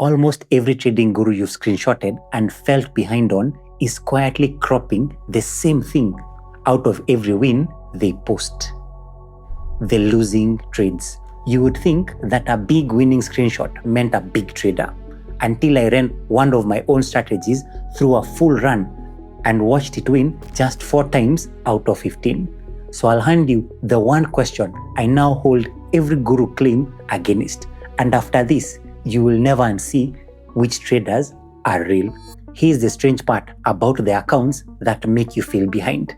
Almost every trading guru you've screenshotted and felt behind on is quietly cropping the same thing out of every win they post. The losing trades. You would think that a big winning screenshot meant a big trader, until I ran one of my own strategies through a full run and watched it win just 4 times out of 15. So I'll hand you the one question I now hold every guru claim against, and after this, you will never unsee which traders are real. Here's the strange part about the accounts that make you feel behind.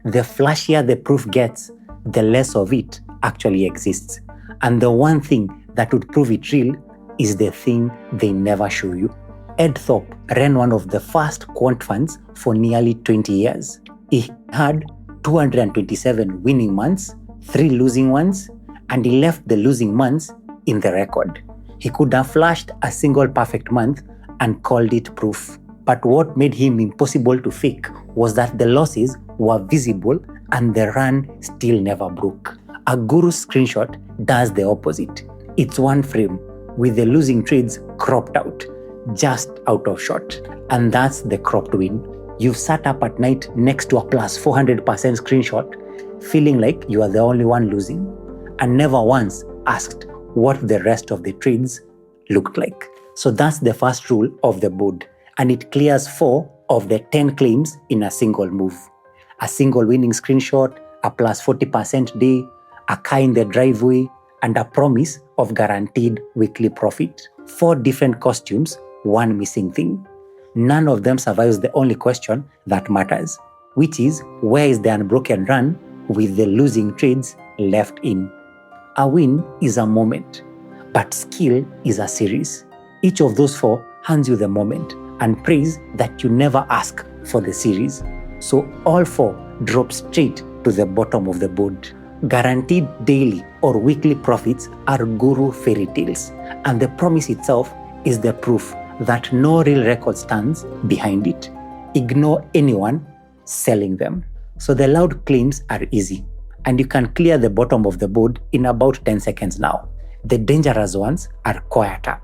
The flashier the proof gets, the less of it actually exists. And the one thing that would prove it real is the thing they never show you. 𝒊𝒔𝒂𝒊𝒎𝒆𝒓 ran one of the first quant funds for nearly 20 years. He had 227 winning months, 3 losing ones, and he left the losing months in the record. He could have flashed a single perfect month and called it proof. But what made him impossible to fake was that the losses were visible and the run still never broke. A guru's screenshot does the opposite. It's one frame with the losing trades cropped out, just out of shot. And that's the cropped win. You've sat up at night next to a plus 400% screenshot, feeling like you are the only one losing, and never once asked what the rest of the trades looked like. So that's the first rule of the board, and it clears 4 of the 10 claims in a single move. A single winning screenshot, a plus 40% day, a car in the driveway, and a promise of guaranteed weekly profit. 4 different costumes, one missing thing. None of them survives the only question that matters, which is where is the unbroken run with the losing trades left in. A win is a moment, but skill is a series. Each of those 4 hands you the moment and prays that you never ask for the series. So all 4 drop straight to the bottom of the board. Guaranteed daily or weekly profits are guru fairy tales, and the promise itself is the proof that no real record stands behind it. Ignore anyone selling them. So the loud claims are easy, and you can clear the bottom of the board in about 10 seconds now. The dangerous ones are quieter.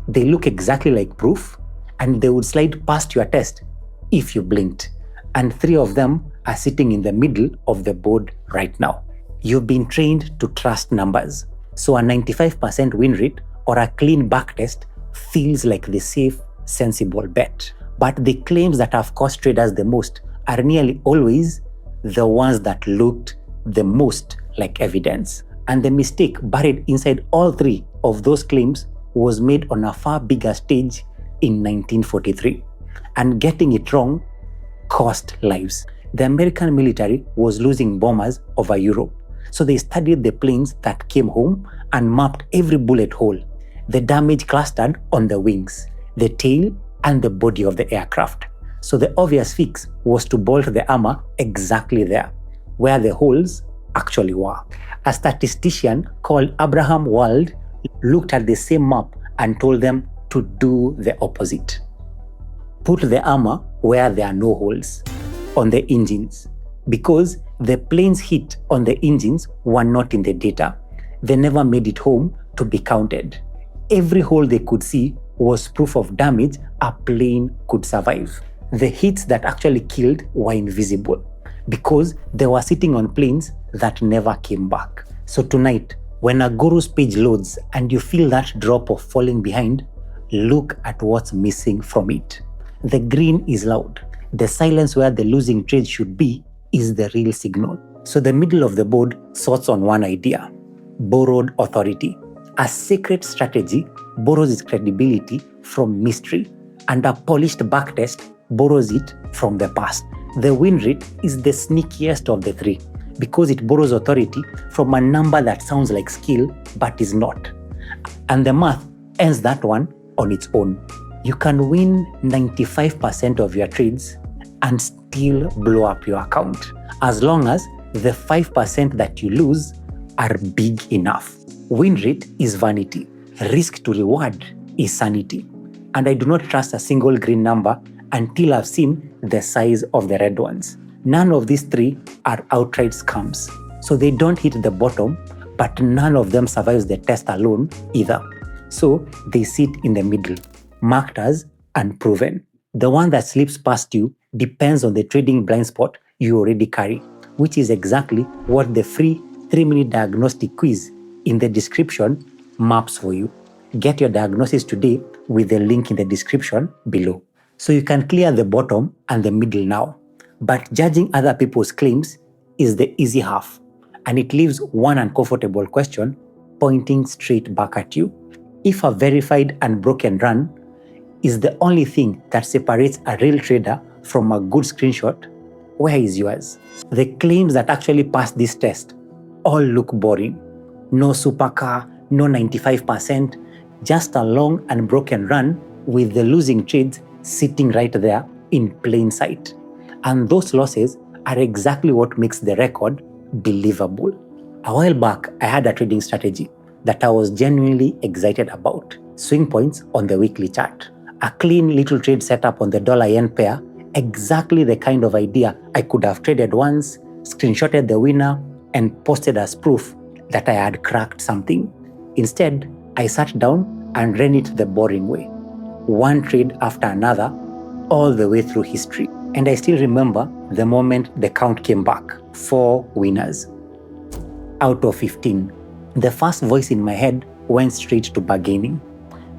They look exactly like proof, and they would slide past your test if you blinked. And 3 of them are sitting in the middle of the board right now. You've been trained to trust numbers, so a 95% win rate or a clean backtest feels like the safe, sensible bet. But the claims that have cost traders the most are nearly always the ones that looked the most like evidence. And the mistake buried inside all 3 of those claims was made on a far bigger stage in 1943. And getting it wrong cost lives. The American military was losing bombers over Europe, so they studied the planes that came home and mapped every bullet hole. The damage clustered on the wings, the tail, and the body of the aircraft. So the obvious fix was to bolt the armor exactly there, where the holes actually were. A statistician called Abraham Wald looked at the same map and told them to do the opposite. Put the armor where there are no holes, on the engines, because the planes hit on the engines were not in the data. They never made it home to be counted. Every hole they could see was proof of damage a plane could survive. The hits that actually killed were invisible because they were sitting on planes that never came back. So tonight, when a guru's page loads and you feel that drop of falling behind, look at what's missing from it. The green is loud. The silence where the losing trade should be is the real signal. So the middle of the board sorts on one idea: borrowed authority. A secret strategy borrows its credibility from mystery, and a polished backtest borrows it from the past. The win rate is the sneakiest of the 3 because it borrows authority from a number that sounds like skill but is not. And the math ends that one on its own. You can win 95% of your trades and still blow up your account, as long as the 5% that you lose are big enough. Win rate is vanity. Risk to reward is sanity. And I do not trust a single green number until I've seen the size of the red ones. None of these 3 are outright scams. So they don't hit the bottom, but none of them survives the test alone either. So they sit in the middle. marked as unproven. The one that slips past you depends on the trading blind spot you already carry, which is exactly what the free 3-minute diagnostic quiz in the description maps for you. Get your diagnosis today with the link in the description below. So you can clear the bottom and the middle now. But judging other people's claims is the easy half, and it leaves one uncomfortable question pointing straight back at you. If a verified and broken run is the only thing that separates a real trader from a good screenshot, where is yours? The claims that actually pass this test all look boring. No supercar, no 95%, just a long and broken run with the losing trades sitting right there in plain sight. And those losses are exactly what makes the record believable. A while back, I had a trading strategy that I was genuinely excited about. Swing points on the weekly chart. A clean little trade setup on the dollar-yen pair, exactly the kind of idea I could have traded once, screenshotted the winner, and posted as proof that I had cracked something. Instead, I sat down and ran it the boring way. One trade after another, all the way through history. And I still remember the moment the count came back. 4 winners out of 15. The first voice in my head went straight to bargaining.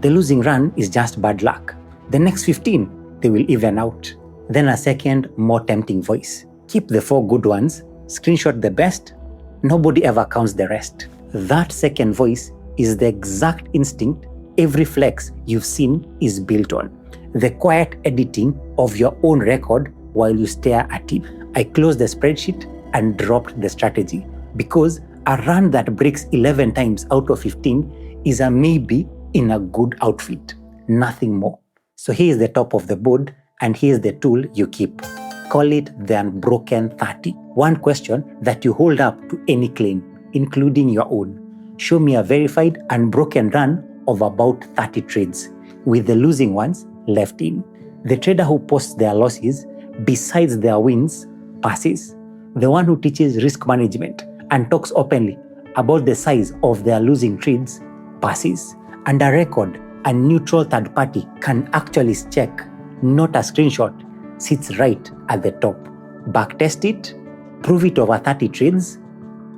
The losing run is just bad luck. The next 15, they will even out. Then a second, more tempting voice. Keep the 4 good ones, screenshot the best, nobody ever counts the rest. That second voice is the exact instinct every flex you've seen is built on. The quiet editing of your own record while you stare at it. I closed the spreadsheet and dropped the strategy because a run that breaks 11 times out of 15 is a maybe in a good outfit, nothing more. So here's the top of the board, and here's the tool you keep. Call it the unbroken 30. One question that you hold up to any claim, including your own. Show me a verified unbroken run of about 30 trades, with the losing ones left in. The trader who posts their losses besides their wins passes. The one who teaches risk management and talks openly about the size of their losing trades passes. And a record a neutral third party can actually check, not a screenshot, sits right at the top. Backtest it, prove it over 30 trades,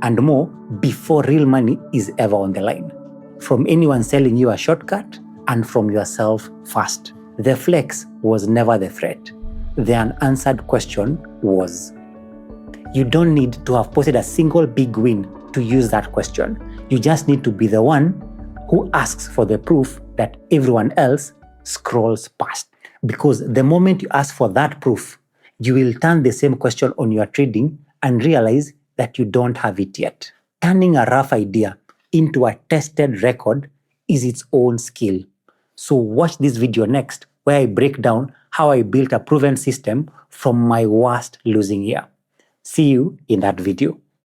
and more before real money is ever on the line. From anyone selling you a shortcut and from yourself first. The flex was never the threat. The unanswered question was. You don't need to have posted a single big win to use that question. You just need to be the one who asks for the proof that everyone else scrolls past. Because the moment you ask for that proof, you will turn the same question on your trading and realize that you don't have it yet. Turning a rough idea into a tested record is its own skill. So watch this video next, where I break down how I built a proven system from my worst losing year. See you in that video.